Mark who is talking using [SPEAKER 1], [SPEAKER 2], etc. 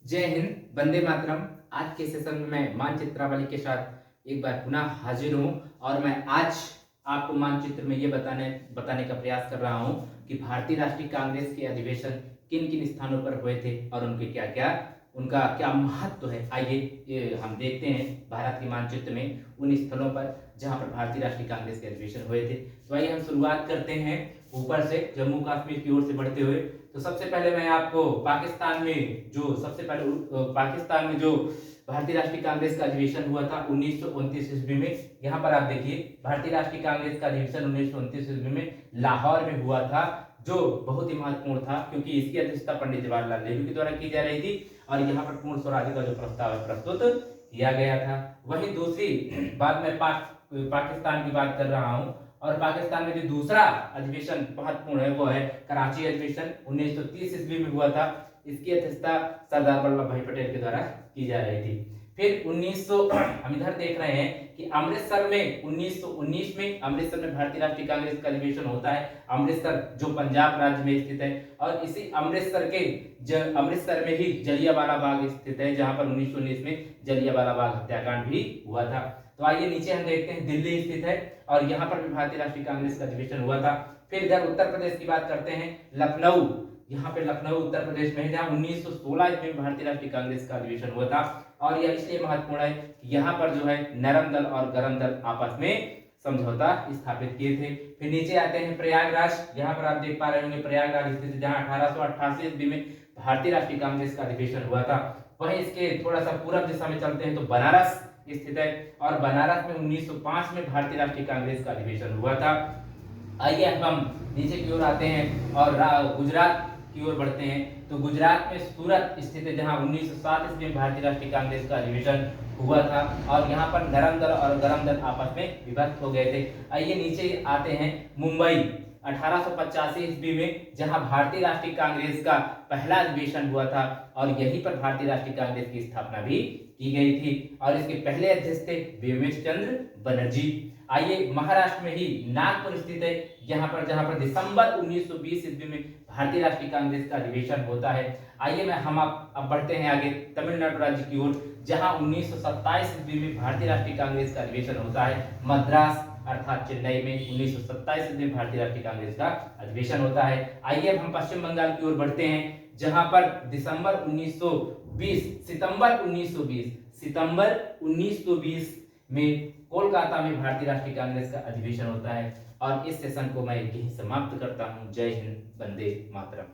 [SPEAKER 1] जय हिंद, वंदे मातरम। आज के सेशन में मैं मानचित्रावली के साथ एक बार पुनः हाजिर हूँ और मैं आज आपको मानचित्र में ये बताने का प्रयास कर रहा हूँ कि भारतीय राष्ट्रीय कांग्रेस के अधिवेशन किन किन स्थानों पर हुए थे और उनका क्या महत्व है। आइए ये हम देखते हैं भारत के मानचित्र में उन स्थलों पर जहाँ पर भारतीय राष्ट्रीय कांग्रेस के अधिवेशन हुए थे। तो आइए हम शुरुआत करते हैं ऊपर से, जम्मू कश्मीर की ओर से बढ़ते हुए। तो सबसे पहले मैं आपको पाकिस्तान में जो भारतीय राष्ट्रीय कांग्रेस का अधिवेशन हुआ था 1929 ईस्वी में, यहाँ पर आप देखिए भारतीय राष्ट्रीय कांग्रेस का अधिवेशन 1929 ईस्वी में लाहौर में हुआ था, जो बहुत ही महत्वपूर्ण था क्योंकि इसकी अध्यक्षता पंडित जवाहरलाल नेहरू के द्वारा की जा रही थी और यहाँ पर पूर्ण स्वराज्य का जो प्रस्ताव है प्रस्तुत किया गया था। वहीं दूसरी बात मैं पाकिस्तान की बात कर रहा हूँ और पाकिस्तान में जो दूसरा अधिवेशन महत्वपूर्ण है वो है कराची अधिवेशन 1930 ईस्वी में हुआ था। इसकी अध्यक्षता सरदार वल्लभ भाई पटेल के द्वारा की जा रही थी। फिर 1900 हम इधर देख रहे हैं कि अमृतसर में 1919 में अमृतसर में भारतीय राष्ट्रीय कांग्रेस का अधिवेशन होता है। अमृतसर जो पंजाब राज्य में स्थित है और इसी अमृतसर में ही जलियांवाला बाग स्थित है, जहां पर 1919 में जलियांवाला बाग हत्याकांड भी हुआ था। तो आइए नीचे हम देखते हैं दिल्ली स्थित है और यहाँ पर भी भारतीय राष्ट्रीय कांग्रेस का अधिवेशन हुआ था। फिर इधर उत्तर प्रदेश की बात करते हैं, लखनऊ, यहाँ पे लखनऊ उत्तर प्रदेश में है जहाँ 1916 में भारतीय राष्ट्रीय कांग्रेस का अधिवेशन हुआ था और यह इसलिए महत्वपूर्ण है कि यहाँ पर जो है नरम दल और गरम दल आपस में समझौता स्थापित किए थे। फिर नीचे आते हैं प्रयागराज, यहाँ पर आप देख पा रहे होंगे प्रयागराज स्थित है जहाँ 1888 ईस्वी में भारतीय राष्ट्रीय कांग्रेस का अधिवेशन हुआ था। वहीं इसके थोड़ा सा पूर्व दिशा में चलते हैं तो बनारस स्थित है और बनारस में 1905 में भारतीय राष्ट्रीय कांग्रेस का अधिवेशन हुआ था। आइए अब हम नीचे की ओर आते हैं और गुजरात की ओर बढ़ते हैं। तो गुजरात में सूरत स्थित है जहां 1907 ईस्वी में भारतीय राष्ट्रीय कांग्रेस का अधिवेशन हुआ था और यहाँ पर नरम दल और गरम दल आपस में विभक्त हो गए थे। आइए नीचे आते हैं मुंबई 1885 ईस्वी में जहां भारतीय राष्ट्रीय कांग्रेस का पहला अधिवेशन हुआ था और यहीं पर भारतीय राष्ट्रीय कांग्रेस की स्थापना भी की गई थी और इसके पहले अध्यक्ष थे बीएमएस चंद्र बनर्जी। आइए महाराष्ट्र में ही नागपुर स्थित है जहां पर दिसंबर 1920 ईस्वी में भारतीय राष्ट्रीय कांग्रेस का अधिवेशन होता है। आइए हम अब बढ़ते हैं आगे तमिलनाडु राज्य की ओर जहां 1927 ईस्वी में भारतीय राष्ट्रीय कांग्रेस का अधिवेशन होता है। मद्रास अर्थात चेन्नई में 1927 ईस्वी में भारतीय राष्ट्रीय कांग्रेस का अधिवेशन होता है। आइए अब हम पश्चिम बंगाल की ओर बढ़ते हैं जहां पर सितंबर 1920 में कोलकाता में भारतीय राष्ट्रीय कांग्रेस का अधिवेशन होता है और इस सेशन को मैं यहीं समाप्त करता हूं। जय हिंद, वंदे मातरम।